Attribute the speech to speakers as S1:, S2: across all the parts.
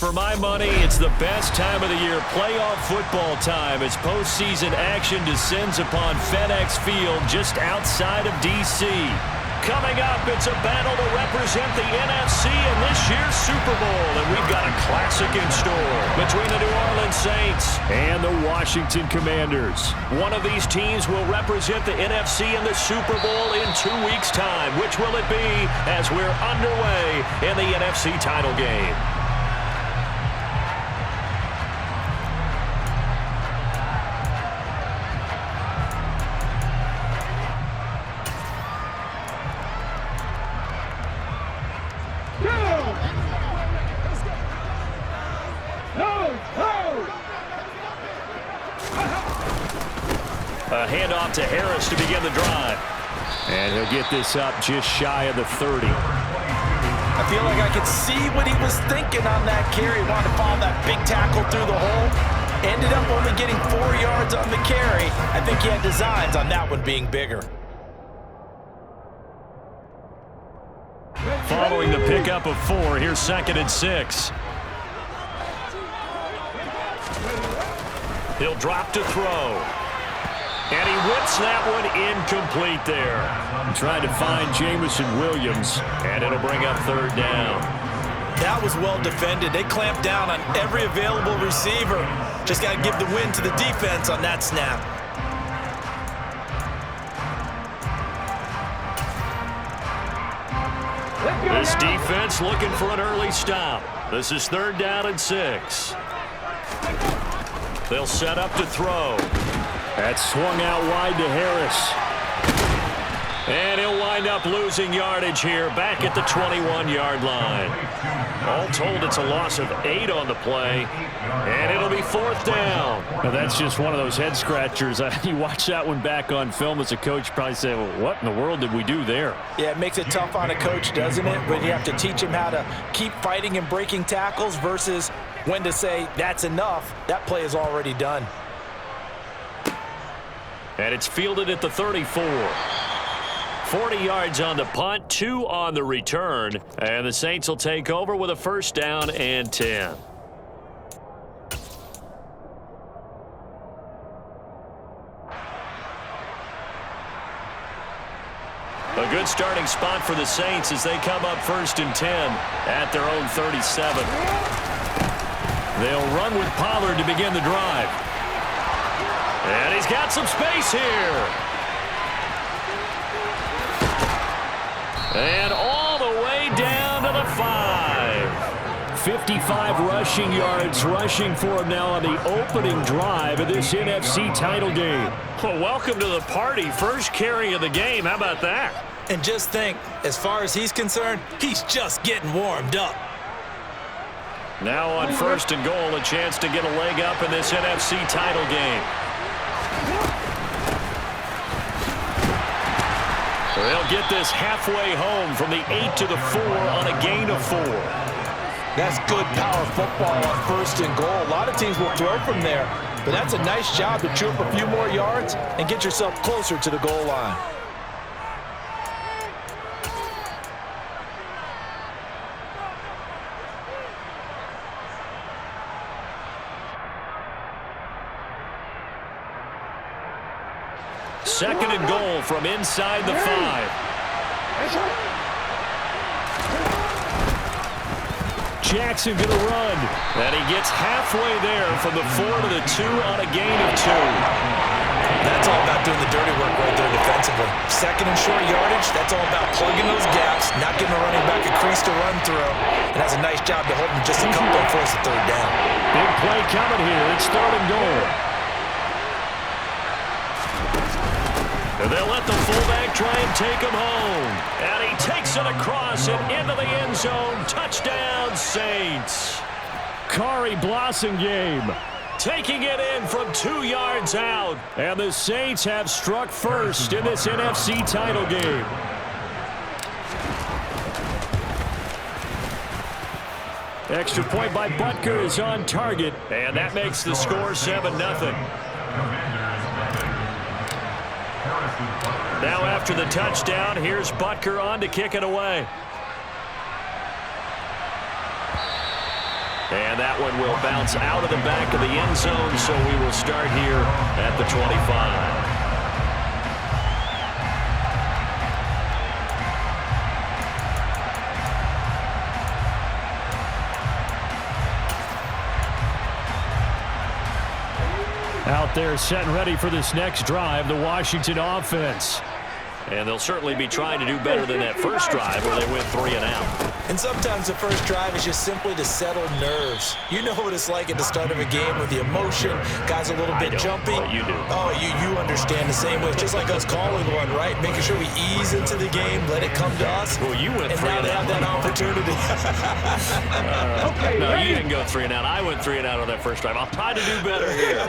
S1: For my money, it's the best time of the year, playoff football time, as postseason action descends upon FedEx Field just outside of D.C. Coming up, it's a battle to represent the NFC in this year's Super Bowl, and we've got a classic in store between the New Orleans Saints and the Washington Commanders. One of these teams will represent the NFC in the Super Bowl in 2 weeks' time. Which will it be as we're underway in the NFC title game?
S2: A handoff to Harris to begin the drive.
S1: And he'll get this up just shy of the 30.
S3: I feel like I could see what he was thinking on that carry. Wanted to follow that big tackle through the hole. Ended up only getting 4 yards on the carry. I think he had designs on that one being bigger.
S1: Following the pickup of 4, here's 2nd and 6. He'll drop to throw. And he whips that one incomplete there. Trying to find Jamison Williams, and it'll bring up 3rd down.
S3: That was well defended. They clamped down on every available receiver. Just got to give the win to the defense on that snap.
S1: This defense looking for an early stop. This is 3rd down and 6. They'll set up to throw. That's swung out wide to Harris. And he'll wind up losing yardage here back at the 21-yard line. All told, it's a loss of 8 on the play. And it'll be 4th down. Now, that's just one of those head-scratchers. You watch that one back on film as a coach, probably say, well, what in the world did we do there?
S3: Yeah, it makes it tough on a coach, doesn't it? When you have to teach him how to keep fighting and breaking tackles versus when to say, that's enough. That play is already done.
S1: And it's fielded at the 34. 40 yards on the punt, 2 on the return. And the Saints will take over with a 1st down and 10. A good starting spot for the Saints as they come up 1st and 10 at their own 37. They'll run with Pollard to begin the drive. And he's got some space here. And all the way down to the 5. 55 rushing yards rushing for him now on the opening drive of this NFC title game. Well, welcome to the party. First carry of the game. How about that?
S3: And just think, as far as he's concerned, he's just getting warmed up.
S1: Now on 1st and goal, a chance to get a leg up in this NFC title game. They'll get this halfway home from the 8 to the 4 on a gain of 4.
S3: That's good power football on 1st and goal. A lot of teams will throw from there, but that's a nice job to chew up a few more yards and get yourself closer to the goal line.
S1: Second and goal from inside the 5. Jackson gonna run. And he gets halfway there from the 4 to the 2 on a gain of 2.
S3: That's all about doing the dirty work right there defensively. 2nd and short yardage, that's all about plugging those gaps, not giving a running back a crease to run through. And has a nice job to hold him just a couple and force a 3rd down.
S1: Big play coming here. It's 3rd and goal. And they'll let the fullback try and take him home. And he takes it across and into the end zone. Touchdown, Saints. Kari Blossingame taking it in from 2 yards out. And the Saints have struck first in this NFC title game. Extra point by Butker is on target. And that makes the score 7-0. Now after the touchdown, here's Butker on to kick it away. And that one will bounce out of the back of the end zone, so we will start here at the 25.
S2: Out there set and ready for this next drive, the Washington offense.
S1: And they'll certainly be trying to do better than that first drive where they went 3 and out.
S3: And sometimes the first drive is just simply to settle nerves. You know what it's like at the start of a game with the emotion. Guys a little bit jumpy.
S1: But you do.
S3: Oh, you understand the same way. It's just like us calling one, right? Making sure we ease into the game, let it come to us.
S1: Well, you went 3 and out.
S3: And now they have that opportunity.
S1: No, you didn't go 3 and out. I went 3 and out on that first drive. I'll try to do better here.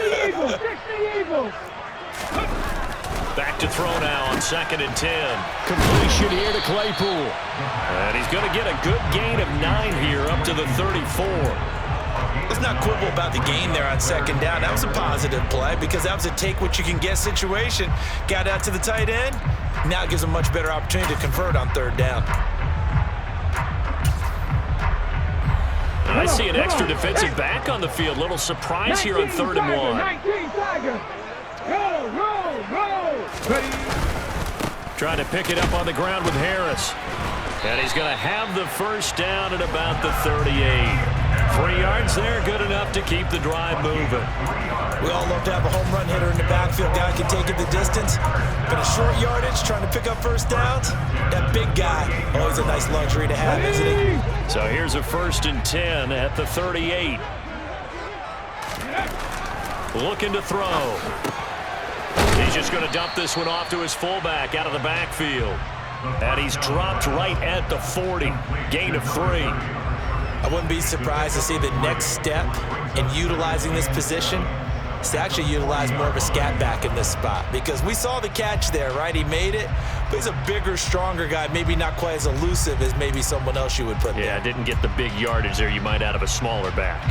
S1: Back to throw now on 2nd and 10.
S2: Completion here to Claypool.
S1: And he's going to get a good gain of 9 here up to the 34.
S3: Let's not quibble about the gain there on 2nd down. That was a positive play because that was a take-what-you-can-get situation. Got out to the tight end. Now it gives a much better opportunity to convert on 3rd down.
S1: And I see an extra defensive back on the field. Little surprise here on 3rd and 1.
S2: Trying to pick it up on the ground with Harris.
S1: And he's going to have the first down at about the 38. 3 yards there, good enough to keep the drive moving.
S3: We all love to have a home run hitter in the backfield. Guy can take it the distance. But a short yardage, trying to pick up first downs, that big guy, always a nice luxury to have, isn't he?
S1: So here's a 1st and 10 at the 38. Looking to throw. He's just going to dump this one off to his fullback out of the backfield. And he's dropped right at the 40. Gain of 3.
S3: I wouldn't be surprised to see the next step in utilizing this position is to actually utilize more of a scat back in this spot. Because we saw the catch there, right? He made it. But he's a bigger, stronger guy. Maybe not quite as elusive as maybe someone else you would put there.
S1: Yeah, didn't get the big yardage there you might out of a smaller back.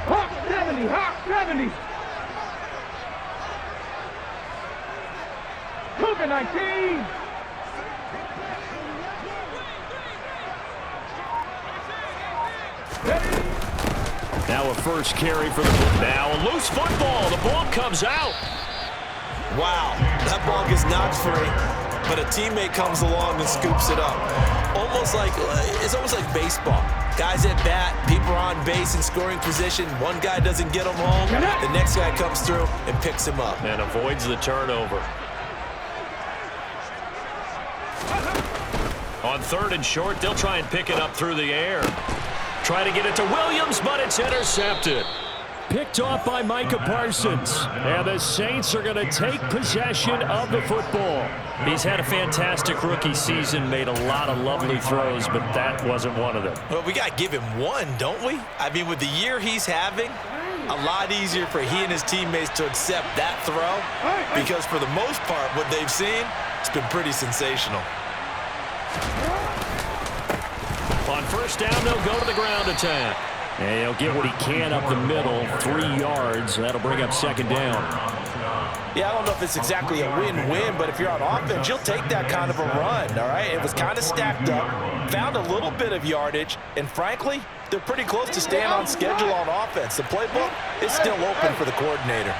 S4: Hawk 70, Hawk 70. Cougar 19.
S2: Now a first carry for the
S1: Now a loose football. The ball comes out.
S3: Wow, that ball gets knocked free, but a teammate comes along and scoops it up. It's almost like baseball. Guys at bat, people are on base in scoring position. One guy doesn't get him home. The next guy comes through and picks him up.
S1: And avoids the turnover. On 3rd and short, they'll try and pick it up through the air. Try to get it to Williams, but it's intercepted.
S2: picked off by Micah Parsons. And the Saints are going to take possession of the football.
S1: He's had a fantastic rookie season, made a lot of lovely throws, but that wasn't one of them.
S3: Well, we got to give him one, don't we? I mean, with the year he's having, a lot easier for he and his teammates to accept that throw because for the most part, what they've seen, it's been pretty sensational.
S1: On first down, they'll go to the ground attack.
S2: And he'll get what he can up the middle, 3 yards. That'll bring up second down.
S3: Yeah, I don't know if it's exactly a win-win, but if you're on offense, you'll take that kind of a run, all right? It was kind of stacked up, found a little bit of yardage, and frankly, they're pretty close to staying on schedule on offense. The playbook is still open for the coordinator.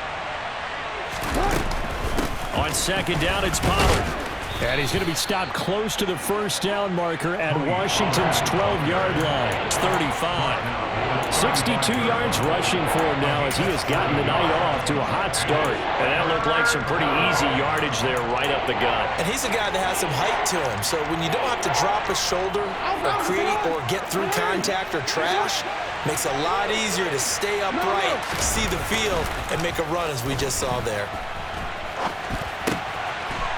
S1: On second down, it's Pollard.
S2: And he's going to be stopped close to the first down marker at Washington's 12-yard line.
S1: It's 35.
S2: 62 yards rushing for him now as he has gotten the night off to a hot start.
S1: And that looked like some pretty easy yardage there right up the gut.
S3: And he's a guy that has some height to him, so when you don't have to drop a shoulder or create or get through contact or trash, makes it a lot easier to stay upright, see the field, and make a run as we just saw there.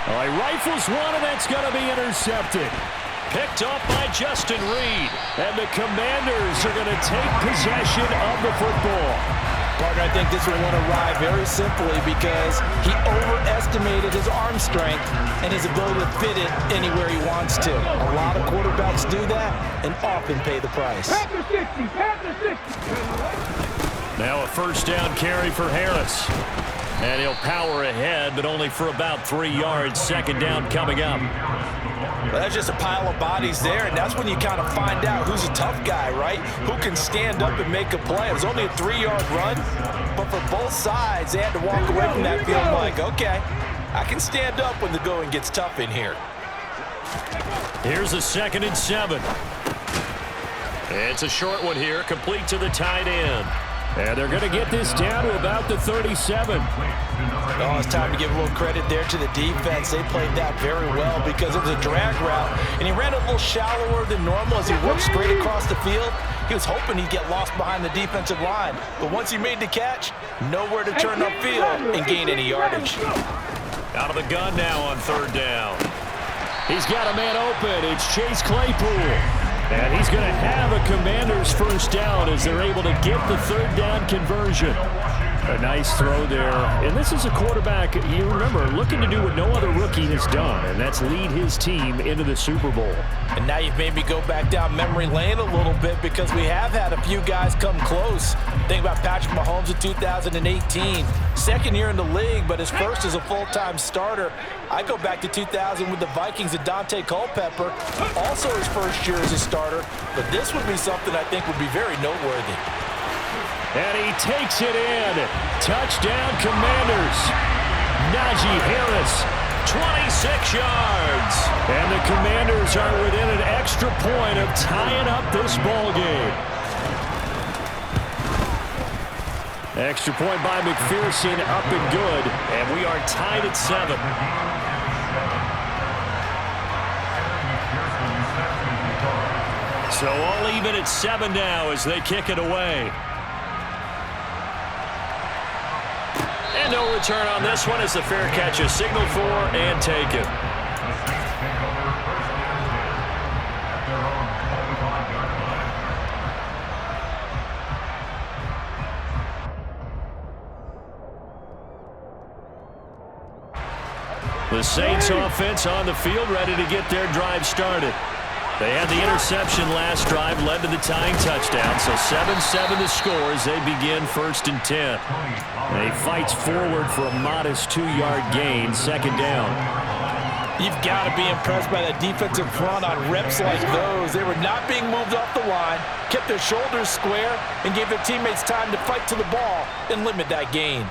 S2: All right, rifles one, and that's going to be intercepted.
S1: Picked up by Justin Reed.
S2: And the Commanders are going to take possession of the football.
S5: Parker, I think this one went awry very simply because he overestimated his arm strength and his ability to fit it anywhere he wants to. A lot of quarterbacks do that and often pay the price.
S4: Panther 60, Panther 60.
S1: Now a first down carry for Harris. And he'll power ahead, but only for about 3 yards. Second down coming up.
S3: Well, that's just a pile of bodies there, and that's when you kind of find out who's a tough guy, right? Who can stand up and make a play. It was only a 3-yard run, but for both sides, they had to walk away from that feeling like, okay, I can stand up when the going gets tough in here.
S1: Here's a 2nd and 7. It's a short one here, complete to the tight end.
S2: And they're going to get this down to about the 37.
S3: Oh, it's time to give a little credit there to the defense. They played that very well because it was a drag route, and he ran a little shallower than normal as he worked straight across the field. He was hoping he'd get lost behind the defensive line, but once he made the catch, nowhere to turn upfield and gain any yardage.
S1: Out of the gun now on 3rd down.
S2: He's got a man open. It's Chase Claypool. And he's going to have a Commanders 1st down as they're able to get the 3rd down conversion. A nice throw there. And this is a quarterback, you remember, looking to do what no other rookie has done, and that's lead his team into the Super Bowl.
S3: And now you've made me go back down memory lane a little bit because we have had a few guys come close. Think about Patrick Mahomes in 2018. 2nd year in the league, but his first as a full-time starter. I go back to 2000 with the Vikings and Dante Culpepper, also his first year as a starter. But this would be something I think would be very noteworthy.
S2: And he takes it in. Touchdown, Commanders. Najee Harris,
S1: 26 yards.
S2: and the Commanders are within an extra point of tying up this ball game. Extra point by McPherson, up and good.
S1: And we are tied at 7. So all even at 7 now as they kick it away. And no return on this one as the fair catch is signaled for and taken. The Saints offense on the field ready to get their drive started. They had the interception last drive, led to the tying touchdown, so 7-7 the score as they begin 1st and 10. And he fights forward for a modest 2-yard gain, 2nd down.
S3: You've got to be impressed by that defensive front on reps like those. They were not being moved off the line, kept their shoulders square, and gave their teammates time to fight to the ball and limit that gain.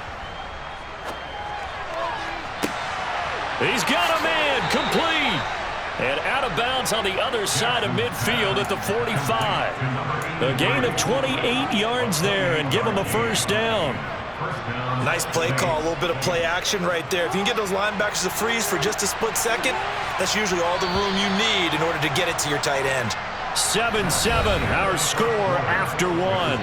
S1: He's got a man, complete. And out of bounds on the other side of midfield at the 45. A gain of 28 yards there and give him a 1st down.
S3: Nice play call, a little bit of play action right there. If you can get those linebackers to freeze for just a split second, that's usually all the room you need in order to get it to your tight end.
S1: 7-7, our score after 1.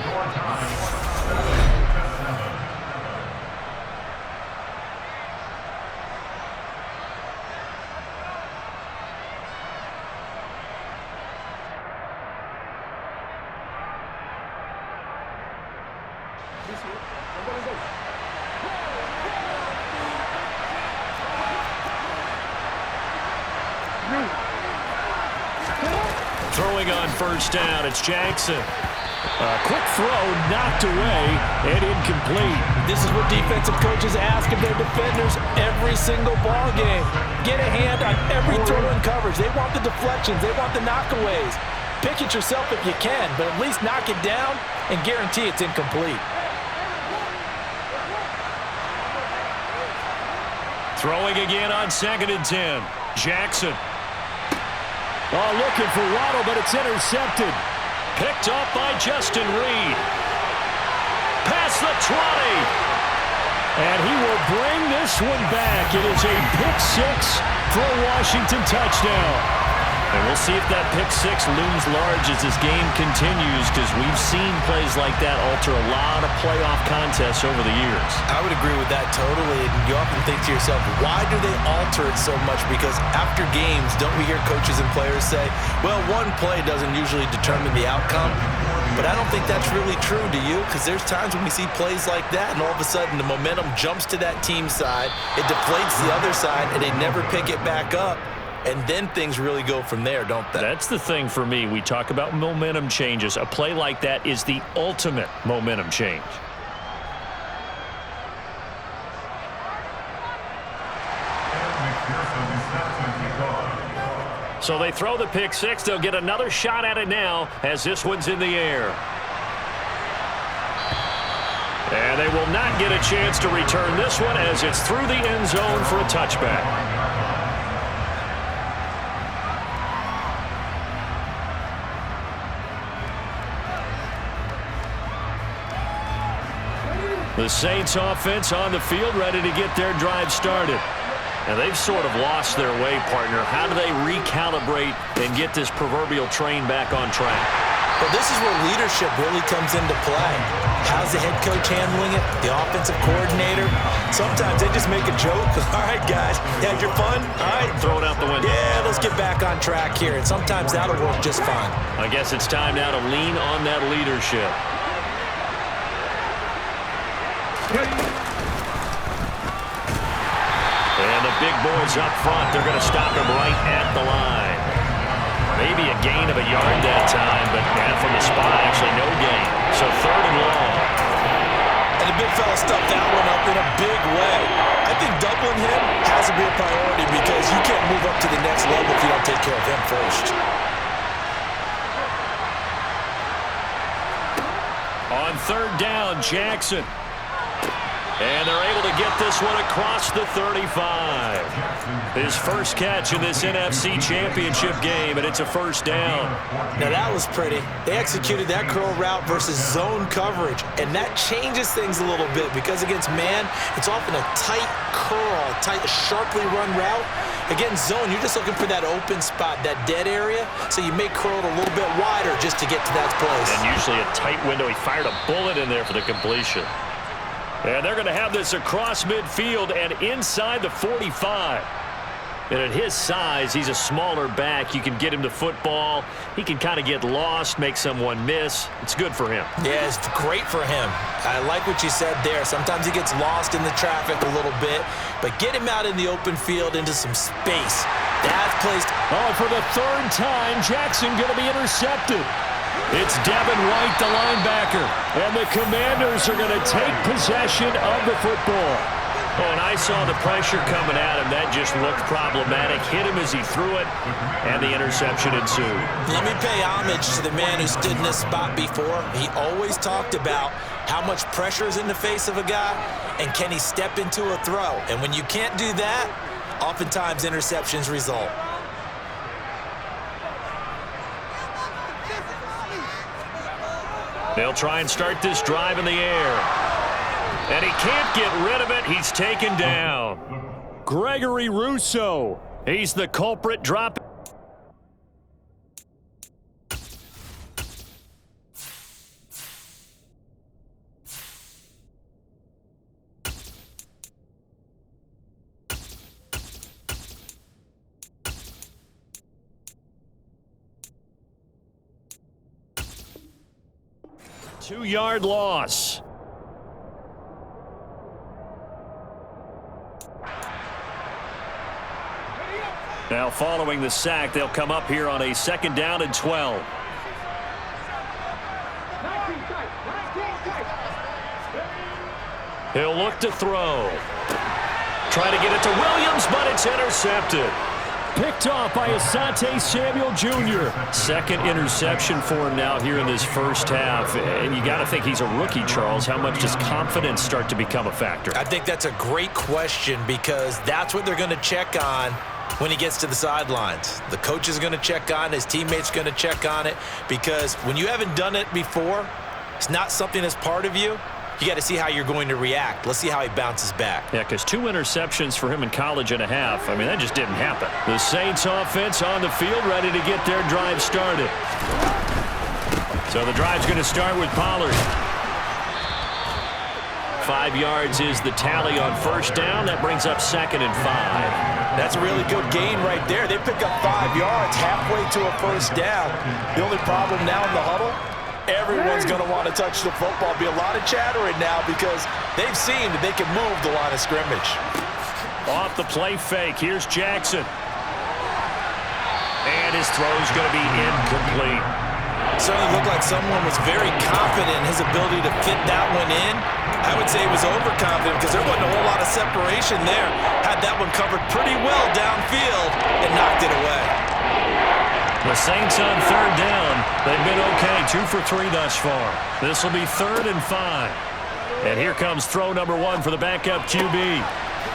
S1: Throwing on 1st down, it's Jackson.
S2: A quick throw knocked away and incomplete.
S3: This is what defensive coaches ask of their defenders every single ball game. Get a hand on every throw in coverage. They want the deflections. They want the knockaways. Pick it yourself if you can, but at least knock it down and guarantee it's incomplete.
S1: Throwing again on 2nd and 10. Jackson.
S2: Oh, looking for Waddle, but it's intercepted.
S1: Picked up by Justin Reed. Past the 20.
S2: And he will bring this one back. It is a pick 6 for a Washington touchdown.
S1: And we'll see if that pick 6 looms large as this game continues, because we've seen plays like that alter a lot of playoff contests over the years.
S3: I would agree with that totally. And you often think to yourself, why do they alter it so much? Because after games, don't we hear coaches and players say, well, one play doesn't usually determine the outcome? But I don't think that's really true, do you? Because there's times when we see plays like that, and all of a sudden the momentum jumps to that team side, it deflates the other side, and they never pick it back up. And then things really go from there, don't they?
S1: That's the thing for me. We talk about momentum changes. A play like that is the ultimate momentum change. So So they throw the pick six. They'll get another shot at it now as this one's in the air. And they will not get a chance to return this one as it's through the end zone for a touchback. The Saints offense on the field ready to get their drive started. And they've sort of lost their way, partner. How do they recalibrate and get this proverbial train back on track?
S5: Well, this is where leadership really comes into play. How's the head coach handling it? The offensive coordinator? Sometimes they just make a joke. All right, guys, you had your fun? All right.
S1: Throw it out the window.
S5: Yeah, let's get back on track here. And sometimes that'll work just fine.
S1: I guess it's time now to lean on that leadership. And the big boys up front, they're going to stop him right at the line. Maybe a gain of a yard that time, but from the spot, actually no gain. So 3rd and long.
S5: And the big fella stuffed that one up in a big way. I think doubling him has to be a priority because you can't move up to the next level if you don't take care of him first.
S1: On 3rd down, Jackson. And they're able to get this one across the 35. His first catch in this NFC Championship game, and it's a 1st down.
S5: Now that was pretty. They executed that curl route versus zone coverage, and that changes things a little bit because against man, it's often a tight curl, tight, sharply run route. Against zone, you're just looking for that open spot, that dead area, so you may curl it a little bit wider just to get to that place.
S1: And usually a tight window. He fired a bullet in there for the completion. And they're going to have this across midfield and inside the 45. And at his size, he's a smaller back. You can get him to football. He can kind of get lost, make someone miss. It's good for him.
S5: Yeah, it's great for him. I like what you said there. Sometimes he gets lost in the traffic a little bit, but get him out in the open field into some space. That's placed.
S2: Oh, for the 3rd time, Jackson going to be intercepted.
S1: It's Devin White, the linebacker.
S2: And the Commanders are going to take possession of the football.
S1: Oh, and I saw the pressure coming at him. That just looked problematic. Hit him as he threw it, and the interception ensued.
S5: Let me pay homage to the man who stood in this spot before. He always talked about how much pressure is in the face of a guy, and can he step into a throw. And when you can't do that, oftentimes interceptions result.
S1: They'll try and start this drive in the air. And he can't get rid of it. He's taken down.
S2: Gregory Rousseau.
S1: He's the culprit. Drop. Two-yard loss. Now following the sack, they'll come up here on a 2nd down and 12. He'll look to throw. Try to get it to Williams, but it's intercepted.
S2: Picked off by Asante Samuel Jr.
S1: 2nd interception for him now here in this first half. And you got to think he's a rookie, Charles. How much does confidence start to become a factor?
S5: I think that's a great question because that's what they're going to check on when he gets to the sidelines. The coach is going to check on, his teammates going to check on it because when you haven't done it before, it's not something that's part of you. You got to see how you're going to react. Let's see how he bounces back.
S1: Yeah, because 2 interceptions for him in college and a half. I mean, that just didn't happen. The Saints offense on the field ready to get their drive started. So the drive's going to start with Pollard. 5 yards is the tally on 1st down. That brings up 2nd and 5.
S5: That's a really good gain right there. They pick up 5 yards halfway to a 1st down. The only problem now in the huddle, everyone's going to want to touch the football. Be a lot of chattering now because they've seen that they can move the line of scrimmage.
S1: Off the play fake, here's Jackson. And his throw's going to be incomplete.
S5: Certainly looked like someone was very confident in his ability to fit that one in. I would say he was overconfident because there wasn't a whole lot of separation there. Had that one covered pretty well downfield and knocked it away.
S1: The Saints on third down. They've been okay, 2 for 3 thus far. This will be 3rd and 5. And here comes throw number 1 for the backup QB.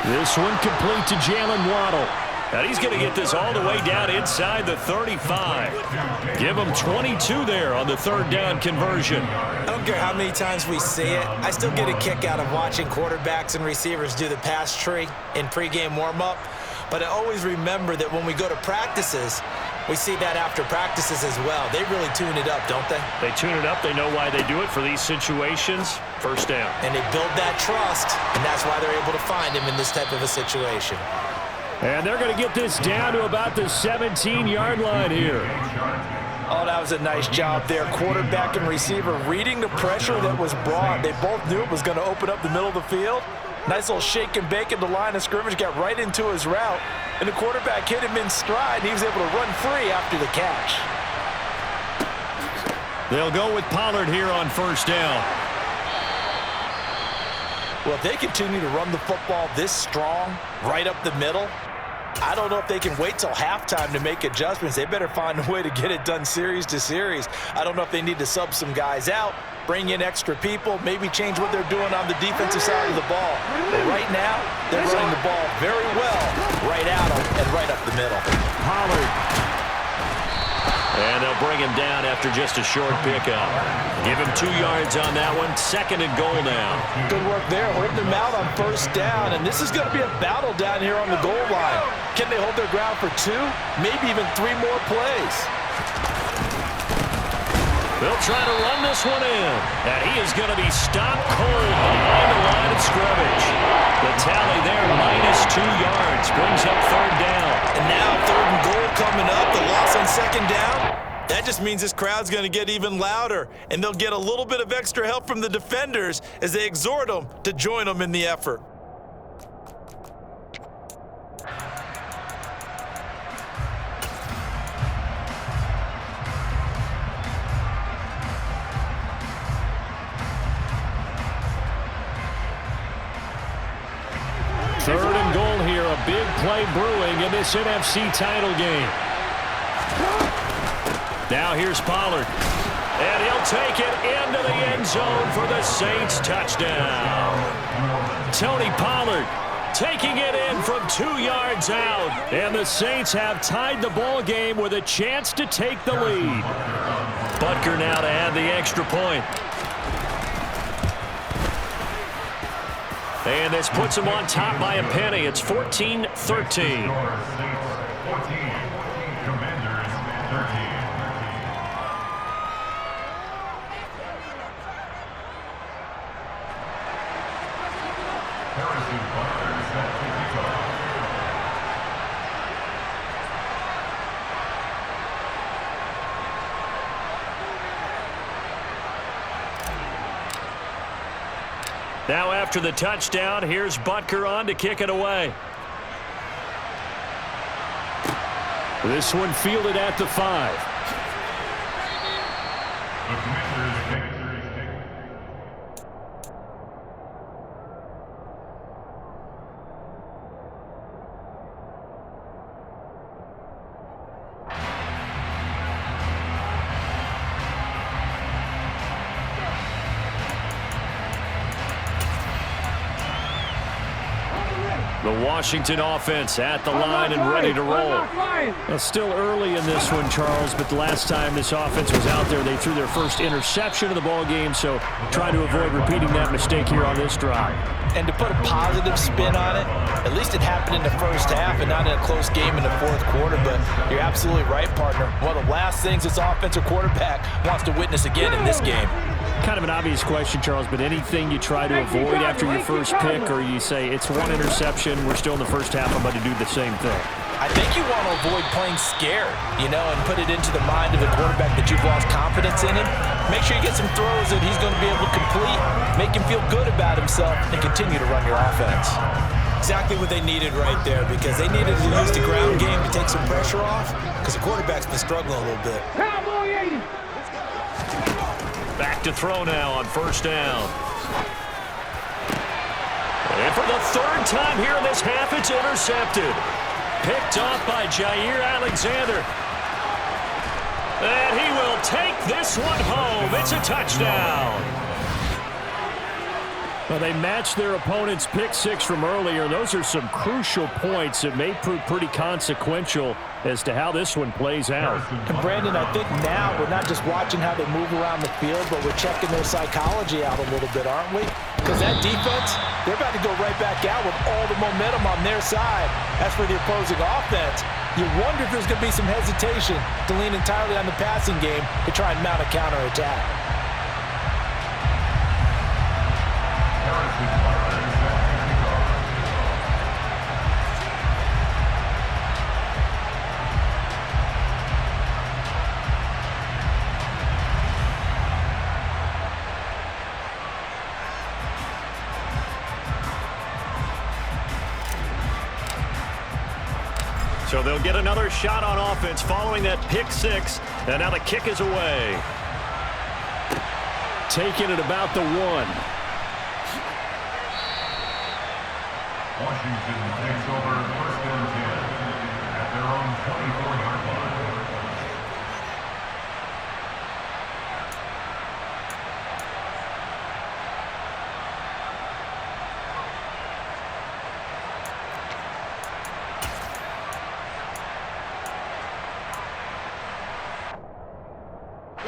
S1: This one complete to Jalen Waddle. And he's going to get this all the way down inside the 35. Give him 22 there on the 3rd down conversion.
S3: I don't care how many times we see it. I still get a kick out of watching quarterbacks and receivers do the pass tree in pregame warm-up. But I always remember that when we go to practices, we see that after practices as well. They really tune it up, don't they?
S1: They tune it up. They know why they do it for these situations. 1st down.
S3: And they build that trust, and that's why they're able to find him in this type of a situation.
S2: And they're going to get this down to about the 17-yard line here.
S5: Oh, that was a nice job there. Quarterback and receiver reading the pressure that was brought. They both knew it was going to open up the middle of the field. Nice little shake and bake at the line of scrimmage, got right into his route. And the quarterback hit him in stride, and he was able to run free after the catch.
S1: They'll go with Pollard here on 1st down.
S5: Well, if they continue to run the football this strong, right up the middle, I don't know if they can wait till halftime to make adjustments. They better find a way to get it done series to series. I don't know if they need to sub some guys out, bring in extra people, maybe change what they're doing on the defensive side of the ball. But right now, they're running the ball very well right at them and right up the middle.
S2: Pollard.
S1: And they'll bring him down after just a short pickup. Give him 2 yards on that one. 2nd and goal now.
S5: Good work there. Holding them out on 1st down. And this is going to be a battle down here on the goal line. Can they hold their ground for 2? Maybe even 3 more plays.
S1: They'll try to run this one in. And he is going to be stopped cold behind the line of scrimmage. The tally there, -2 yards, brings up 3rd down.
S3: And now 3rd and goal coming up. The loss on 2nd down. That just means this crowd's going to get even louder. And they'll get a little bit of extra help from the defenders as they exhort them to join them in the effort.
S2: Third and goal here, a big play brewing in this NFC title game.
S1: Now here's Pollard. And he'll take it into the end zone for the Saints touchdown. Tony Pollard taking it in from 2 yards out.
S2: And the Saints have tied the ball game with a chance to take the lead.
S1: Butker now to add the extra point. And this puts them on top by a penny. It's 14-13. Now after the touchdown, here's Butker on to kick it away.
S2: This one fielded at the 5.
S1: The Washington offense at the line and ready to roll.
S2: It's still early in this one, Charles, but the last time this offense was out there, they threw their first interception of the ball game, so try to avoid repeating that mistake here on this drive.
S5: And to put a positive spin on it, at least it happened in the 1st half and not in a close game in the 4th quarter, but you're absolutely right, partner. One of the last things this offensive quarterback wants to witness again in this game.
S2: Kind of an obvious question, Charles, but anything you try to avoid after your first pick, or you say it's one interception, we're still in the 1st half, I'm going to do the same thing?
S5: I think you want to avoid playing scared, and put it into the mind of the quarterback that you've lost confidence in him. Make sure you get some throws that he's going to be able to complete, make him feel good about himself, and continue to run your offense. Exactly what they needed right there, because they needed to use the ground game to take some pressure off, because the quarterback's been struggling a little bit.
S1: Back to throw now on 1st down. And for the 3rd time here in this half, it's intercepted. Picked off by Jair Alexander. And he will take this one home. It's a touchdown.
S2: Well, they matched their opponent's pick six from earlier. Those are some crucial points that may prove pretty consequential as to how this one plays out.
S5: And Brandon, I think now we're not just watching how they move around the field, but we're checking their psychology out a little bit, aren't we? Because that defense, they're about to go right back out with all the momentum on their side. As for the opposing offense, you wonder if there's going to be some hesitation to lean entirely on the passing game to try and mount a counterattack.
S1: So they'll get another shot on offense following that pick six. And now the kick is away.
S2: Taking it about the 1.
S6: Washington takes over first and 10 at their own 24-yard line.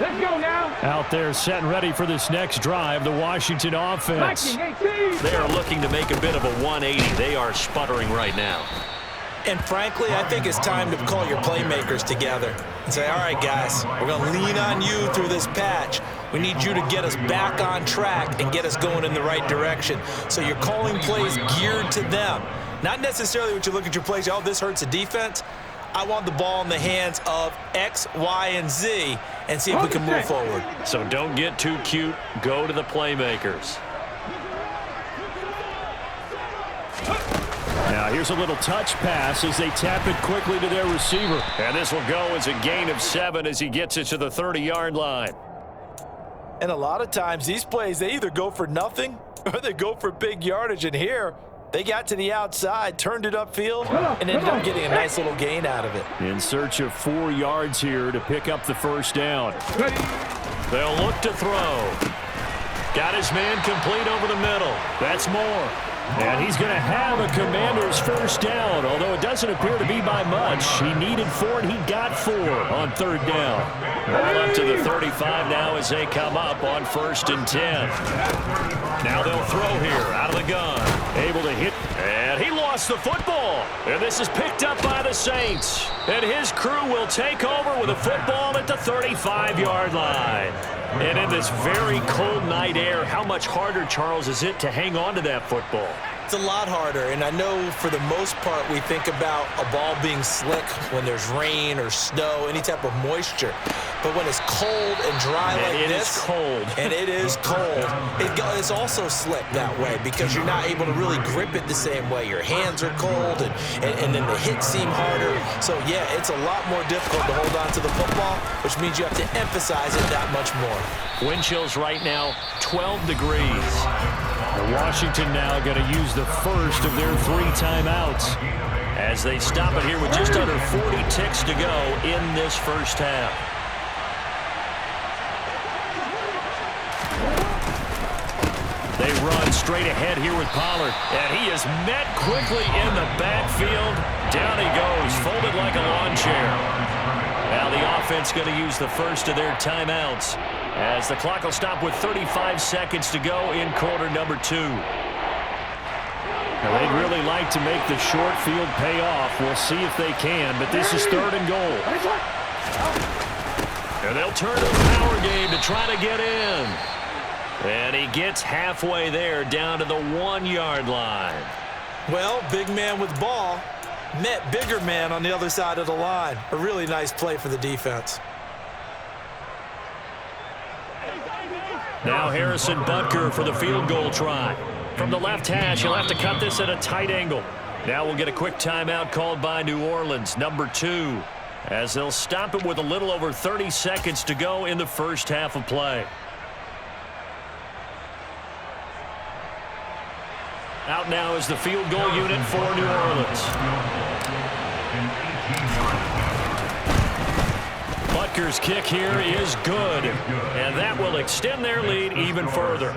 S4: Let's go now.
S2: Out there set and ready for this next drive, the Washington offense.
S4: 19-18.
S1: They are looking to make a bit of a 180. They are sputtering right now.
S3: And frankly, I think it's time to call your playmakers together and say, all right, guys, we're going to lean on you through this patch. We need you to get us back on track and get us going in the right direction. So you're calling plays geared to them. Not necessarily what you look at your plays, oh, this hurts the defense. I want the ball in the hands of X, Y, and Z and see if we can move forward.
S1: So don't get too cute. Go to the playmakers.
S2: Now here's a little touch pass as they tap it quickly to their receiver.
S1: And this will go as a gain of 7 as he gets it to the 30-yard line.
S3: And a lot of times these plays, they either go for nothing or they go for big yardage. And here, they got to the outside, turned it upfield, and ended up getting a nice little gain out of it.
S2: In search of 4 yards here to pick up the first down.
S1: They'll look to throw. Got his man complete over the middle. That's more.
S2: And he's going to have a Commander's first down, although it doesn't appear to be by much. He needed 4, and he got 4 on third down.
S1: Ball up to the 35 now as they come up on 1st and 10. Now they'll throw here out of the gun.
S2: Able to hit.
S1: And he lost the football. And this is picked up by the Saints. And his crew will take over with a football at the 35-yard line. And in this very cold night air, how much harder, Charles, is it to hang on to that football?
S3: It's a lot harder, and I know for the most part we think about a ball being slick when there's rain or snow, any type of moisture. But when it's cold and dry like this,
S1: is cold.
S3: And it is cold, it is also slick that way because you're not able to really grip it the same way. Your hands are cold, and then the hits seem harder. So, yeah, it's a lot more difficult to hold on to the football, which means you have to emphasize it that much more.
S1: Wind chills right now, 12 degrees.
S2: Washington now going to use the first of their 3 timeouts
S1: as they stop it here with just under 40 ticks to go in this first half. They run straight ahead here with Pollard, and he is met quickly in the backfield. Down he goes, folded like a lawn chair. Now the offense going to use the first of their timeouts as the clock will stop with 35 seconds to go in quarter number 2.
S2: Now they'd really like to make the short field pay off. We'll see if they can, but this is 3rd and goal.
S1: And they'll turn to the power game to try to get in. And he gets halfway there down to the 1-yard line.
S3: Well, big man with ball met bigger man on the other side of the line. A really nice play for the defense.
S1: Now Harrison Butker for the field goal try. From the left hash, he'll have to cut this at a tight angle. Now we'll get a quick timeout called by New Orleans, number 2, as they'll stop it with a little over 30 seconds to go in the first half of play. Out now is the field goal unit for New Orleans. Kicker's kick here is good, and that will extend their lead even further.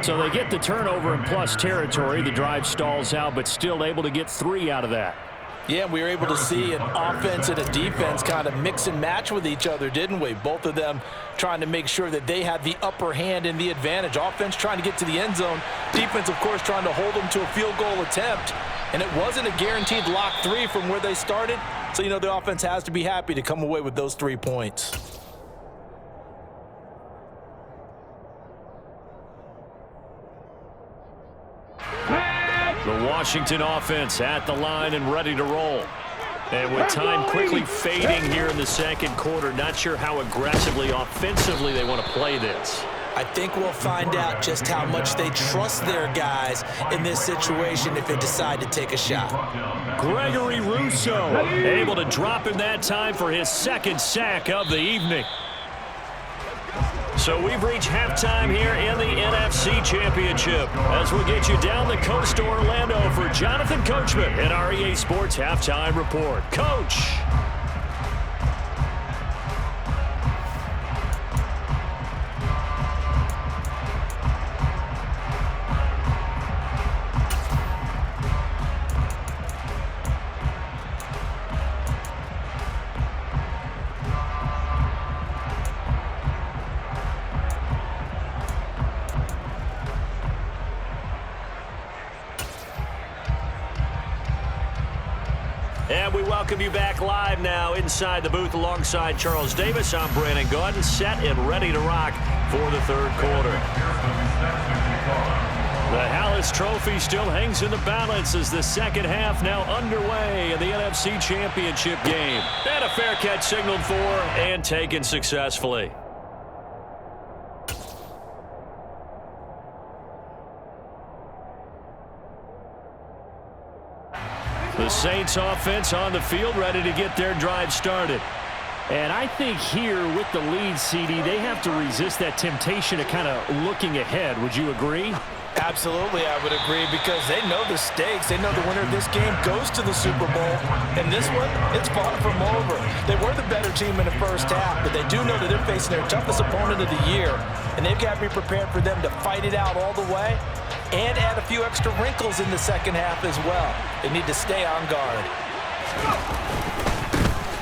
S2: So they get the turnover in plus territory. The drive stalls out, but still able to get 3 out of that.
S5: Yeah, we were able to see an offense and a defense kind of mix and match with each other, didn't we? Both of them trying to make sure that they had the upper hand and the advantage. Offense trying to get to the end zone. Defense, of course, trying to hold them to a field goal attempt. And it wasn't a guaranteed lock 3 from where they started. So, you know, the offense has to be happy to come away with those 3 points.
S1: The Washington offense at the line and ready to roll. And with time quickly fading here in the second quarter, not sure how aggressively, offensively they want to play this.
S5: I think we'll find out just how much they trust their guys in this situation if they decide to take a shot.
S1: Gregory Rousseau able to drop him that time for his second sack of the evening. So we've reached halftime here in the NFC Championship as we'll get you down the coast to Orlando for Jonathan Coachman in our EA Sports Halftime Report. Coach. And we welcome you back live now inside the booth alongside Charles Davis. I'm Brandon Gaudin, set and ready to rock for the third quarter. The Hallis Trophy still hangs in the balance as the second half now underway in the NFC Championship game. And a fair catch signaled for and taken successfully. The Saints offense on the field ready to get their drive started.
S2: And I think here with the lead, CD, they have to resist that temptation of kind of looking ahead. Would you agree?
S5: Absolutely, I would agree, because they know the stakes. They know the winner of this game goes to the Super Bowl. And this one, it's far from over. They were the better team in the first half, but they do know that they're facing their toughest opponent of the year. And they've got to be prepared for them to fight it out all the way and add a few extra wrinkles in the second half as well. They need to stay on guard.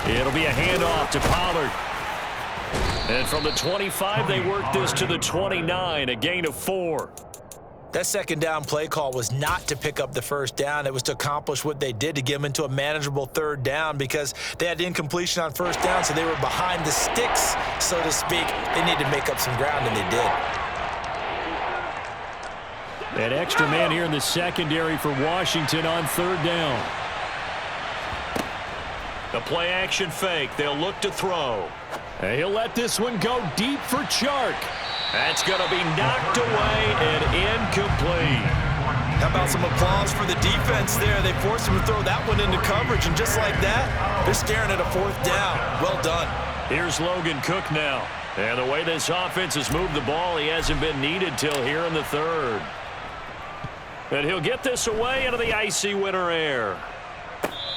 S1: It'll be a handoff to Pollard. And from the 25, they work this to the 29, a gain of 4.
S5: That second down play call was not to pick up the first down. It was to accomplish what they did, to get them into a manageable third down, because they had incompletion on first down, so they were behind the sticks, so to speak. They needed to make up some ground, and they did.
S2: An extra man here in the secondary for Washington on third down.
S1: The play action fake. They'll look to throw.
S2: And he'll let this one go deep for Chark.
S1: That's going to be knocked away and incomplete.
S5: How about some applause for the defense there? They forced him to throw that one into coverage, and just like that, they're staring at a fourth down. Well done.
S1: Here's Logan Cook now. And the way this offense has moved the ball, he hasn't been needed till here in the third. And he'll get this away into the icy winter air.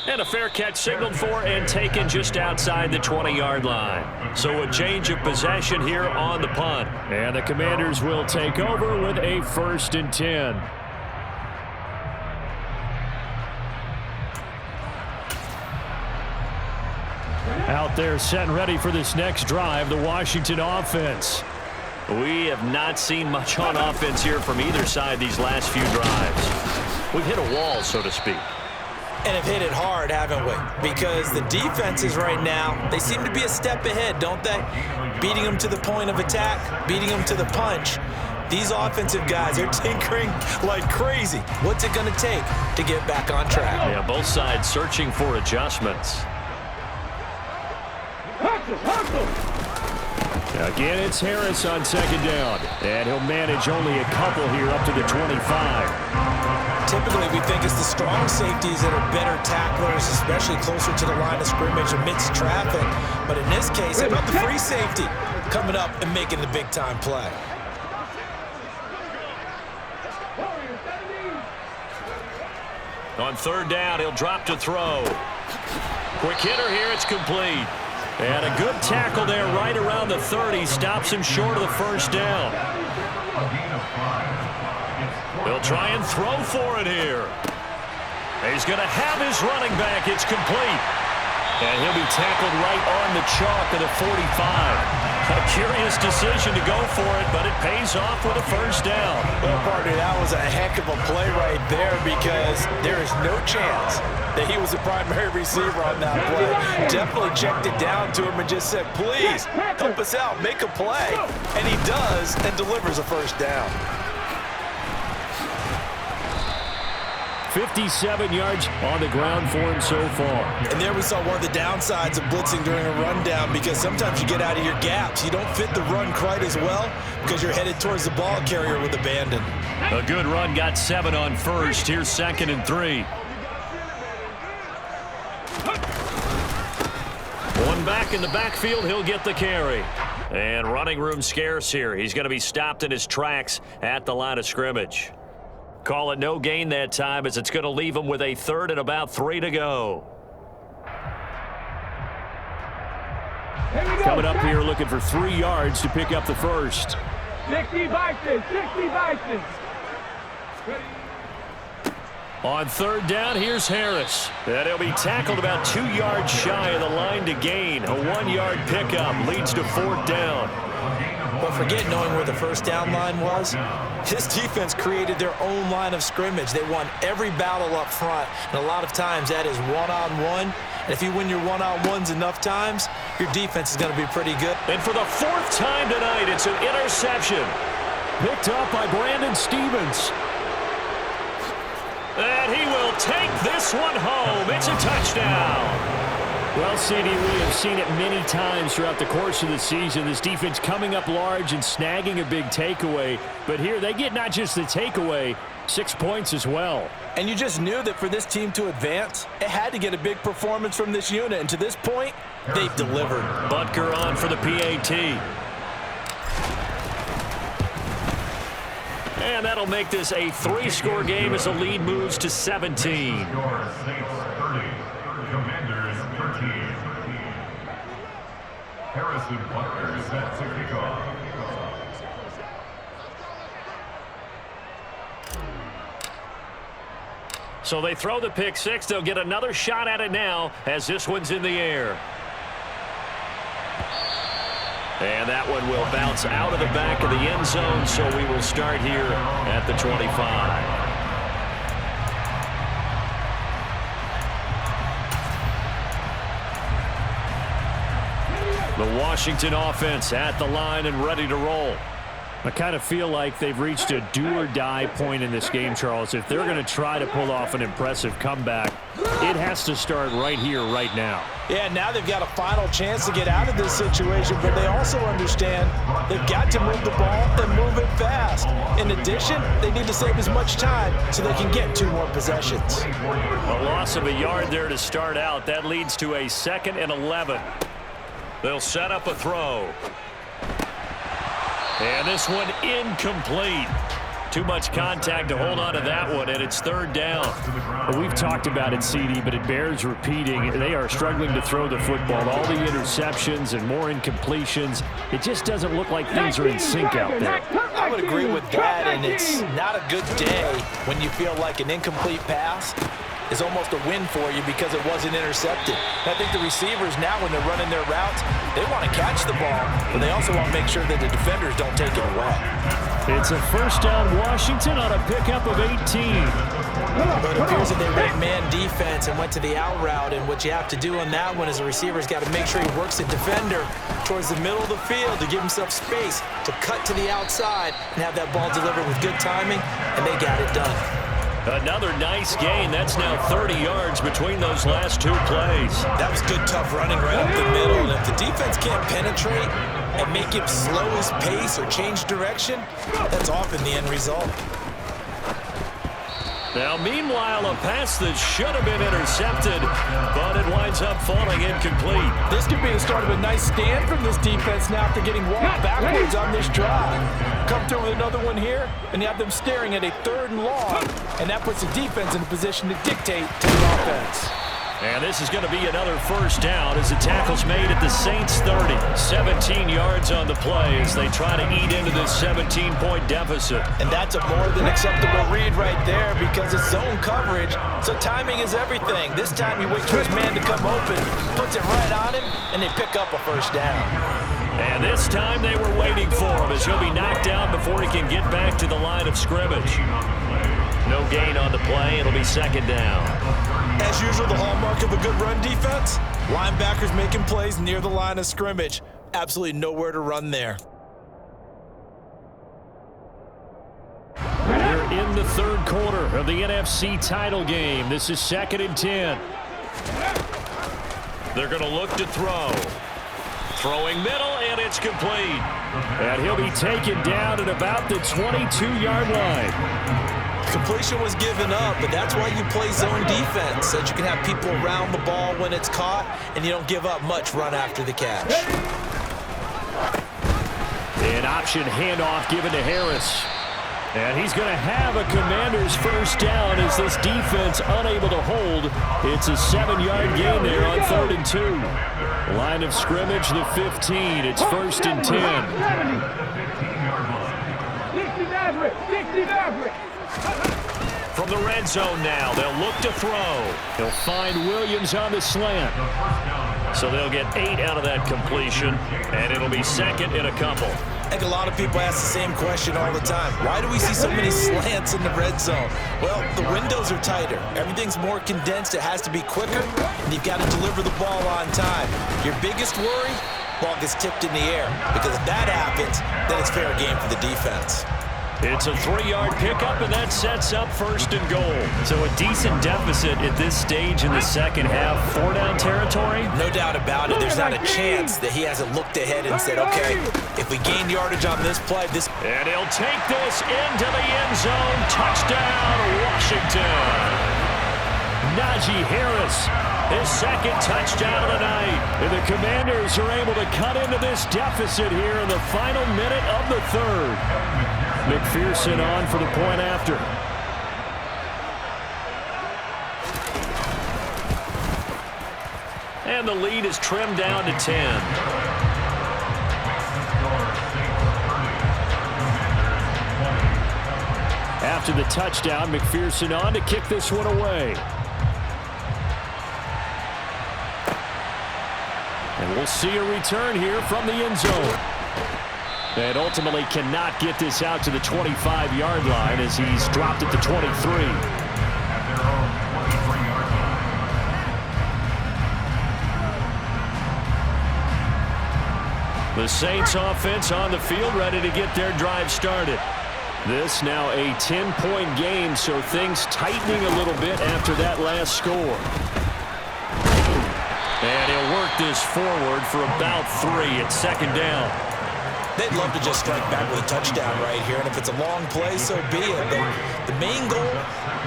S1: And a fair catch signaled for and taken just outside the 20-yard line. So a change of possession here on the punt.
S2: And the Commanders will take over with a 1st and 10. Out there set and ready for this next drive, the Washington offense.
S1: We have not seen much on offense here from either side these last few drives. We've hit a wall, so to speak.
S5: And have hit it hard, haven't we? Because the defenses right now, they seem to be a step ahead, don't they? Beating them to the point of attack, beating them to the punch. These offensive guys, they're tinkering like crazy. What's it going to take to get back on track?
S1: Yeah, both sides searching for adjustments.
S2: Again, it's Harris on second down. And he'll manage only a couple here up to the 25.
S5: Typically, we think it's the strong safeties that are better tacklers, especially closer to the line of scrimmage amidst traffic. But in this case, how about the free safety coming up and making the big-time play?
S1: On third down, he'll drop to throw. Quick hitter here, it's complete. And a good tackle there right around the 30. Stops him short of the first down. They'll try and throw for it here. He's going to have his running back. It's complete. And he'll be tackled right on the chalk at the 45. A curious decision to go for it, but it pays off with a first down.
S3: Well, partner, that was a heck of a play right there because there is no chance that he was the primary receiver on that play. Definitely checked it down to him and just said, please, help us out, make a play. And he does and delivers a first down.
S2: 57 yards on the ground for him so far.
S5: And there we saw one of the downsides of blitzing during a rundown because sometimes you get out of your gaps. You don't fit the run quite as well because you're headed towards the ball carrier with abandon.
S1: A good run, got 7 on first. Here's 2nd and 3. One back in the backfield, he'll get the carry. And running room scarce here. He's going to be stopped in his tracks at the line of scrimmage. Call it no gain that time as it's going to leave him with a 3rd and about 3 to go.
S2: Coming up here looking for 3 yards to pick up the first.
S4: 60 Vikings, 60 Vikings.
S1: On 3rd down, here's Harris. And he'll be tackled about 2 yards shy of the line to gain. A 1-yard pickup leads to 4th down.
S5: But forget knowing where the first down line was. This defense created their own line of scrimmage. They won every battle up front, and a lot of times that is one-on-one. And if you win your one-on-ones enough times, your defense is going to be pretty good.
S1: And for the 4th time tonight, it's an interception.
S2: Picked up by Brandon Stevens.
S1: And he will take this one home. It's a touchdown.
S2: Well, CD, we have seen it many times throughout the course of the season. This defense coming up large and snagging a big takeaway. But here they get not just the takeaway, 6 points as well.
S5: And you just knew that for this team to advance, it had to get a big performance from this unit. And to this point, they've delivered.
S1: Butker on for the PAT. And that'll make this a 3-score game as the lead moves to 17.
S6: Harrison Butker is set to kick off.
S1: So they throw the pick 6. They'll get another shot at it now as this one's in the air. And that one will bounce out of the back of the end zone, so we will start here at the 25. The Washington offense at the line and ready to roll.
S2: I kind of feel like they've reached a do-or-die point in this game, Charles. If they're going to try to pull off an impressive comeback, it has to start right here, right now.
S5: Yeah, now they've got a final chance to get out of this situation, but they also understand they've got to move the ball and move it fast. In addition, they need to save as much time so they can get 2 more possessions.
S1: A loss of a yard there to start out. That leads to a 2nd and 11. They'll set up a throw. And this one incomplete. Too much contact to hold on to that one, and it's 3rd down.
S2: Well, we've talked about it, CD, but it bears repeating. They are struggling to throw the football. All the interceptions and more incompletions. It just doesn't look like things are in sync out there.
S5: I would agree with that, and it's not a good day when you feel like an incomplete pass is almost a win for you because it wasn't intercepted. And I think the receivers now, when they're running their routes, they want to catch the ball, but they also want to make sure that the defenders don't take it away.
S2: It's a 1st down Washington on a pickup of 18.
S5: But it appears that they ran man defense and went to the out route, and what you have to do on that one is the receiver's got to make sure he works the defender towards the middle of the field to give himself space to cut to the outside and have that ball delivered with good timing, and they got it done.
S1: Another nice gain. That's now 30 yards between those last 2 plays.
S5: That was good, tough running right up the middle. And if the defense can't penetrate and make him slow his pace or change direction, that's often the end result.
S1: Now, meanwhile, a pass that should have been intercepted, but it winds up falling incomplete.
S5: This could be the start of a nice stand from this defense now after getting walked backwards on this drive. Come through with another one here, and you have them staring at a 3rd and long, and that puts the defense in a position to dictate to the offense.
S1: And this is going to be another first down as the tackle's made at the Saints 30. 17 yards on the play as they try to eat into this 17-point deficit.
S3: And that's a more than acceptable read right there because it's zone coverage, so timing is everything. This time he waits for his man to come open, puts it right on him, and they pick up a first down.
S1: And this time they were waiting for him as he'll be knocked down before he can get back to the line of scrimmage. No gain on the play. It'll be second down.
S5: As usual, the hallmark of a good run defense, linebackers making plays near the line of scrimmage. Absolutely nowhere to run there.
S2: We're in the third quarter of the NFC title game. This is 2nd and 10.
S1: They're going to look to throw. Throwing middle, and it's complete.
S2: And he'll be taken down at about the 22-yard line.
S5: Completion was given up, but that's why you play zone defense, so that you can have people around the ball when it's caught, and you don't give up much run after the catch.
S2: An option handoff given to Harris. And he's going to have a Commanders first down as this defense unable to hold. It's a 7-yard gain there on 3rd and 2. Line of scrimmage, the 15. It's 1st and 10.
S4: 60 Maverick.
S1: From the red zone now, they'll look to throw.
S2: He'll find Williams on the slant.
S1: So they'll get 8 out of that completion, and it'll be second in a couple.
S5: I think a lot of people ask the same question all the time. Why do we see so many slants in the red zone? Well, the windows are tighter. Everything's more condensed. It has to be quicker, and you've got to deliver the ball on time. Your biggest worry, ball gets tipped in the air, because if that happens, then it's fair game for the defense.
S1: It's a 3-yard pickup, and that sets up 1st and goal. So a decent deficit at this stage in the second half. 4-down territory?
S5: No doubt about it. There's not a chance that he hasn't looked ahead and said, okay, if we gain yardage on this play, this...
S1: And he'll take this into the end zone. Touchdown, Washington.
S2: Najee Harris, his second touchdown of the night. And the Commanders are able to cut into this deficit here in the final minute of the third. McPherson on for the point after.
S1: And the lead is trimmed down to 10.
S2: After the touchdown, McPherson on to kick this one away. And we'll see a return here from the end zone. And ultimately cannot get this out to the 25-yard line as he's dropped at the 23.
S1: The Saints offense on the field ready to get their drive started.
S2: This now a 10-point game, so things tightening a little bit after that last score.
S1: And he'll work this forward for about 3 at 2nd down.
S5: They'd love to just strike back with a touchdown right here, and if it's a long play, so be it. But the main goal,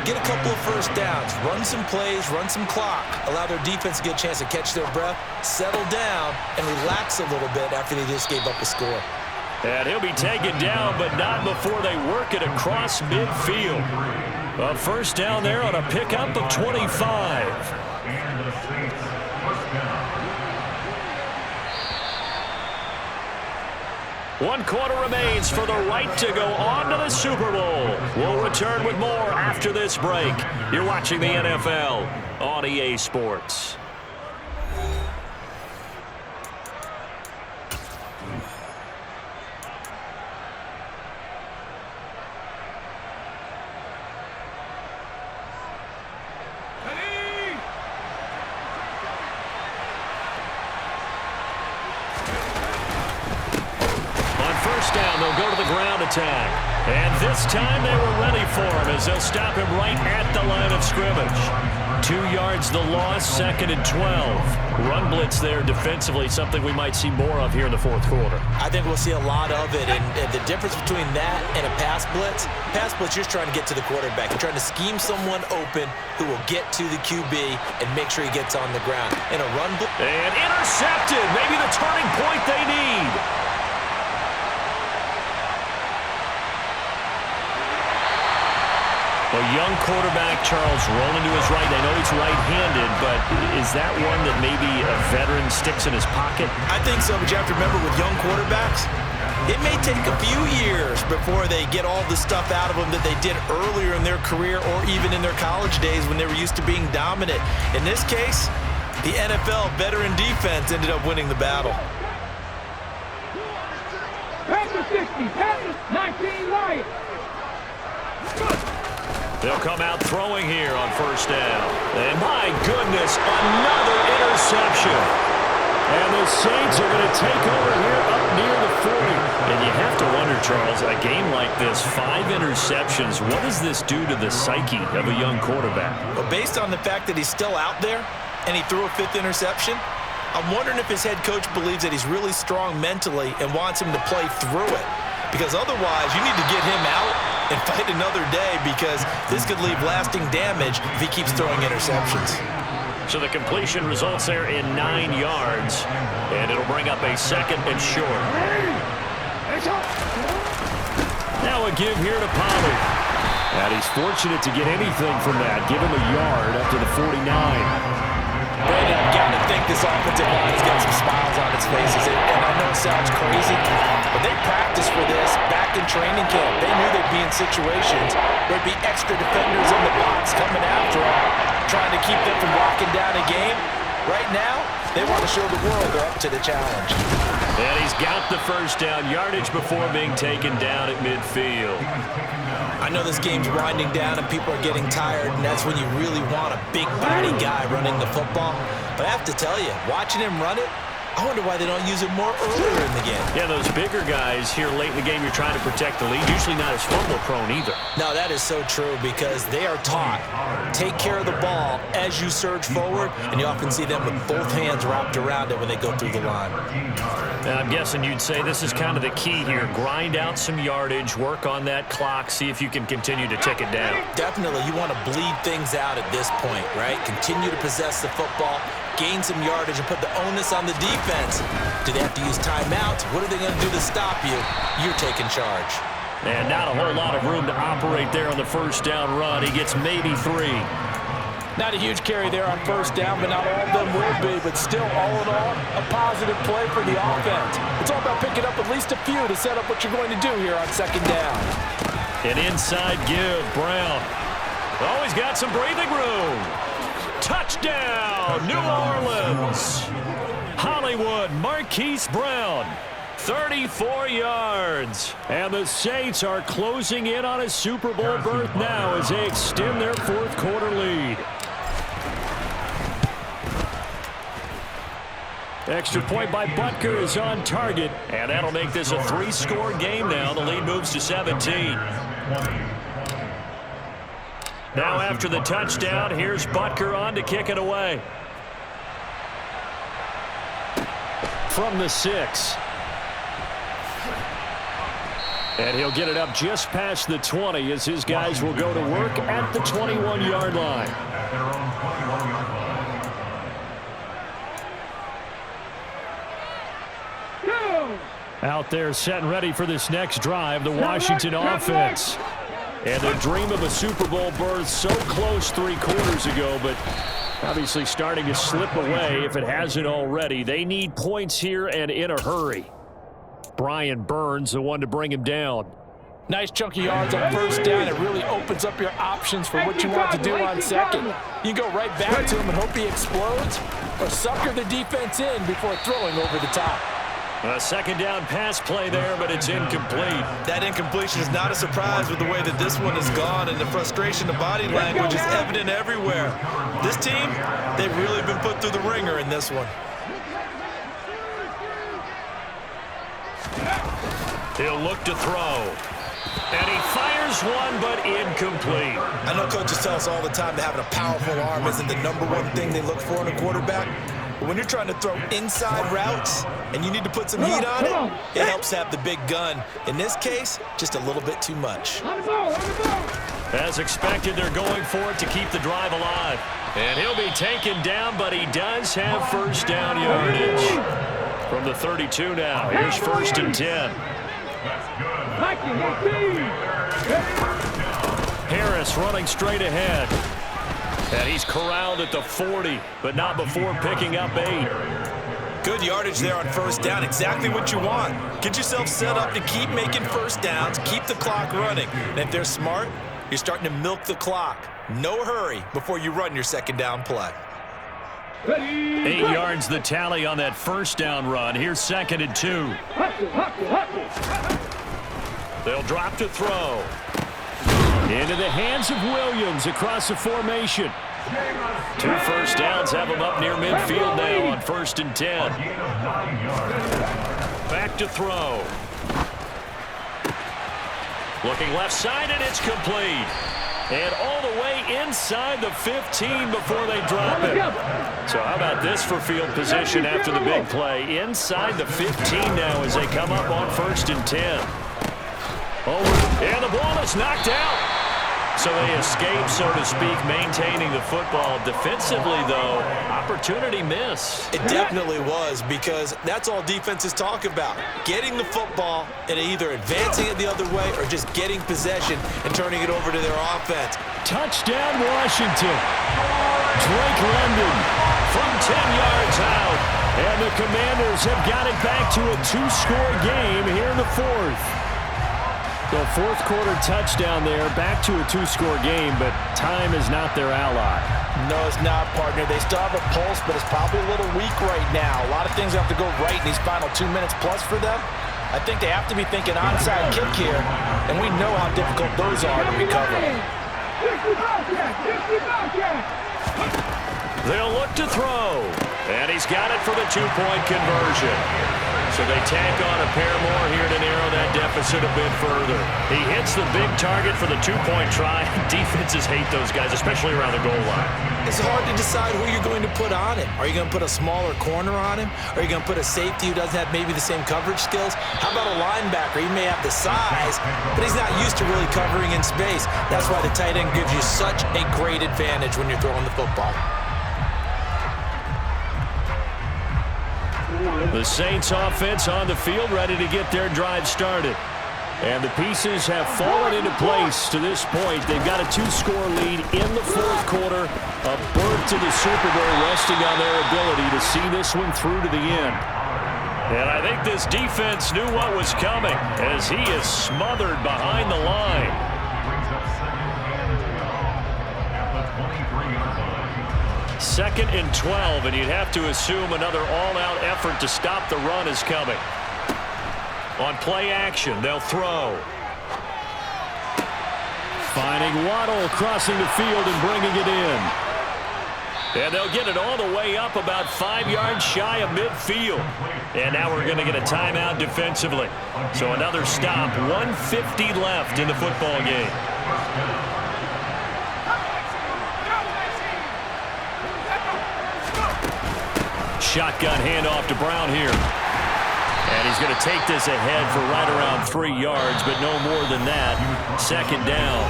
S5: get a couple of first downs, run some plays, run some clock, allow their defense to get a chance to catch their breath, settle down, and relax a little bit after they just gave up a score.
S1: And he'll be taken down, but not before they work it across midfield. A first down there on a pickup of 25. 1 quarter remains for the right to go on to the Super Bowl. We'll return with more after this break. You're watching the NFL on EA Sports. Down, they'll go to the ground attack. And this time they were ready for him as they'll stop him right at the line of scrimmage. 2 yards the loss, 2nd and 12. Run blitz there defensively, something we might see more of here in the fourth quarter.
S5: I think we'll see a lot of it, and the difference between that and a pass blitz, you're just trying to get to the quarterback. You're trying to scheme someone open who will get to the QB and make sure he gets on the ground. In a run blitz.
S1: And intercepted, maybe the turning point they need. A young quarterback, Charles, rolling to his right. I know he's right-handed, but is that one that maybe a veteran sticks in his pocket?
S3: I think so, but you have to remember with young quarterbacks, it may take a few years before they get all the stuff out of them that they did earlier in their career or even in their college days when they were used to being dominant. In this case, the NFL veteran defense ended up winning the battle.
S4: Pass to 60, pass to 19 right.
S1: They'll come out throwing here on first down. And my goodness, another interception. And the Saints are going to take over here up near the 40. And you have to wonder, Charles, a game like this, 5 interceptions, what does this do to the psyche of a young quarterback?
S3: Well, based on the fact that he's still out there and he threw a 5th interception, I'm wondering if his head coach believes that he's really strong mentally and wants him to play through it. Because otherwise, you need to get him out and fight another day, because this could leave lasting damage if he keeps throwing interceptions.
S1: So the completion results there in 9 yards, and it'll bring up a 2nd and short. Now a give here to Pollard. And he's fortunate to get anything from that. Give him a yard up to the 49.
S3: Brandon, I've got to think this offensive line has got some smiles on its faces. And I know it sounds crazy, but they practiced for this back in training camp. They knew they'd be in situations where there'd be extra defenders in the box coming after them, trying to keep them from locking down a game. Right now, they want to show the world they're up to the challenge.
S1: And he's got the first down, yardage before being taken down at midfield.
S3: I know this game's winding down and people are getting tired, and that's when you really want a big body guy running the football. But I have to tell you, watching him run it, I wonder why they don't use it more earlier in the game.
S1: Yeah, those bigger guys here late in the game, you're trying to protect the lead. Usually not as fumble prone either.
S3: No, that is so true, because they are taught, take care of the ball as you surge forward, and you often see them with both hands wrapped around it when they go through the line.
S1: And I'm guessing you'd say this is kind of the key here. Grind out some yardage, work on that clock, see if you can continue to tick it down.
S3: Definitely, you want to bleed things out at this point, right? Continue to possess the football, gain some yardage, and put the onus on the defense. Do they have to use timeouts? What are they going to do to stop you? You're taking charge.
S1: And not a whole lot of room to operate there on the first down run. He gets maybe 3.
S5: Not a huge carry there on first down, but not all of them will be. But still, all in all, a positive play for the offense. It's all about picking up at least a few to set up what you're going to do here on second down.
S1: An inside give, Brown. Oh, he's got some breathing room. Touchdown, New Orleans. Hollywood, Marquise Brown. 34 yards. And the Saints are closing in on a Super Bowl berth now as they extend their 4th quarter lead. Extra point by Butker is on target, and that'll make this a 3-score game now. The lead moves to 17. Now after the touchdown, here's Butker on to kick it away. From the 6. And he'll get it up just past the 20 as his guys will go to work at the 21-yard line. Out there set and ready for this next drive, the Washington offense. And the dream of a Super Bowl berth so close 3 quarters ago, but obviously starting to slip away if it hasn't already. They need points here and in a hurry. Brian Burns, the one to bring him down.
S5: Nice chunky yards on first down. It really opens up your options for what you want to do on second. You go right back to him and hope he explodes, or sucker the defense in before throwing over the top.
S1: A second down pass play there, but it's incomplete.
S3: That incompletion is not a surprise with the way that this one has gone, and the frustration of body language is evident everywhere. This team, they've really been put through the ringer in this one.
S1: He'll look to throw. And he fires one, but incomplete.
S3: I know coaches tell us all the time that having a powerful arm isn't the #1 thing they look for in a quarterback. But when you're trying to throw inside routes and you need to put some heat on it, it helps have the big gun. In this case, just a little bit too much.
S1: As expected, they're going for it to keep the drive alive. And he'll be taken down, but he does have first down yardage. From the 32 now, here's 1st and 10.
S2: Harris running straight ahead. And he's corralled at the 40, but not before picking up 8.
S3: Good yardage there on first down. Exactly what you want. Get yourself set up to keep making first downs, keep the clock running. And if they're smart, you're starting to milk the clock. No hurry before you run your second down play.
S2: 8 yards the tally on that first down run. Here's 2nd and 2. They'll drop to throw. Into the hands of Williams across the formation. 2 first downs have him up near midfield now on 1st and 10. Back to throw. Looking left side, and it's complete. And all the way inside the 15 before they drop it. So how about this for field position after the big play? Inside the 15 now as they come up on 1st and 10. Over, and the ball is knocked out. So they escape, so to speak, maintaining the football. Defensively, though, opportunity miss.
S3: It definitely was, because that's all defenses talk about. Getting the football and either advancing it the other way or just getting possession and turning it over to their offense.
S2: Touchdown, Washington. Drake London from 10 yards out. And the Commanders have got it back to a 2-score game here in the 4th. The 4th quarter touchdown there, back to a 2-score game, but time is not their ally.
S5: No, it's not, partner. They still have a pulse, but it's probably a little weak right now. A lot of things have to go right in these final 2 minutes plus for them. I think they have to be thinking onside kick here, and we know how difficult those are to recover.
S2: They'll look to throw, and he's got it for the 2-point conversion. So they tack on a pair more here to narrow that deficit a bit further. He hits the big target for the 2-point try. Defenses hate those guys, especially around the goal line.
S3: It's hard to decide who you're going to put on him. Are you going to put a smaller corner on him? Are you going to put a safety who doesn't have maybe the same coverage skills? How about a linebacker? He may have the size, but he's not used to really covering in space. That's why the tight end gives you such a great advantage when you're throwing the football.
S2: The Saints offense on the field, ready to get their drive started. And the pieces have fallen into place to this point. They've got a 2-score lead in the 4th quarter. A berth to the Super Bowl resting on their ability to see this one through to the end. And I think this defense knew what was coming as he is smothered behind the line. 2nd and 12, and you'd have to assume another all-out effort to stop the run is coming. On play action, they'll throw. Finding Waddle crossing the field and bringing it in. And they'll get it all the way up about 5 yards shy of midfield. And now we're going to get a timeout defensively. So another stop, 1:50 left in the football game. Shotgun handoff to Brown here. And he's going to take this ahead for right around 3 yards, but no more than that. 2nd down.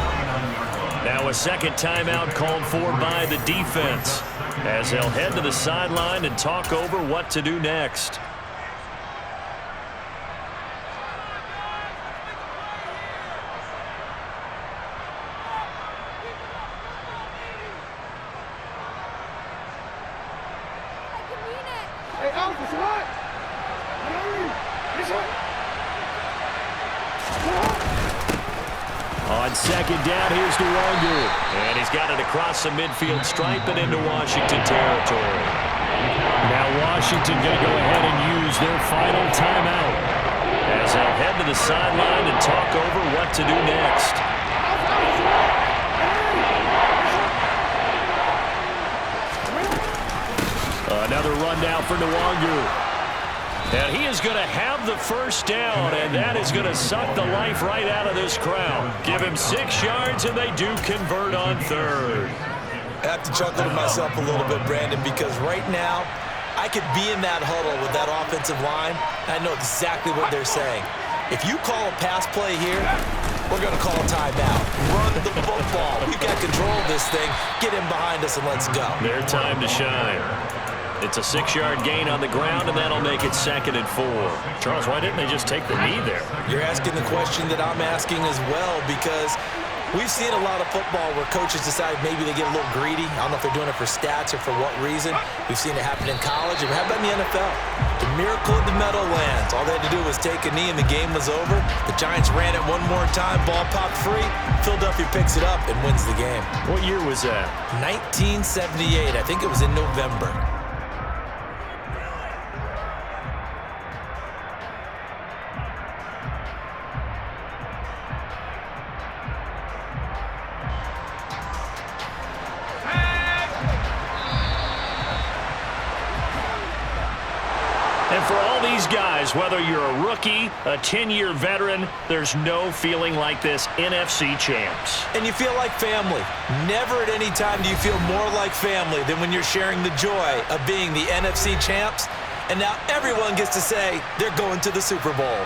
S2: Now a second timeout called for by the defense as they'll head to the sideline and talk over what to do next. On 2nd down, here's DeWanger. And he's got it across the midfield stripe and into Washington territory. Now Washington going to go ahead and use their final timeout as they'll head to the sideline and talk over what to do next. Another rundown for DeWanger. And he is going to have the first down, and that is going to suck the life right out of this crowd. Give him 6 yards, and they do convert on 3rd.
S3: I have to chuckle to myself a little bit, Brandon, because right now I could be in that huddle with that offensive line, and I know exactly what they're saying. If you call a pass play here, we're going to call a timeout. Run the football. We've got control of this thing. Get in behind us and let's go.
S2: Their time to shine. It's a 6-yard gain on the ground, and that'll make it 2nd and 4. Charles, why didn't they just take the knee there?
S3: You're asking the question that I'm asking as well, because
S5: We've seen a lot of football where coaches decide maybe they get a little greedy. I don't know if they're doing it for stats or for what reason. We've seen it happen in college, and how about in the NFL? The miracle of the Meadowlands. All they had to do was take a knee, and the game was over. The Giants ran it one more time. Ball popped free. Philadelphia picks it up and wins the game.
S2: What year was that?
S5: 1978. I think it was in November.
S1: And for all these guys, whether you're a rookie, a 10-year veteran, there's no feeling like this NFC champs.
S5: And you feel like family. Never at any time do you feel more like family than when you're sharing the joy of being the NFC champs. And now everyone gets to say they're going to the Super Bowl.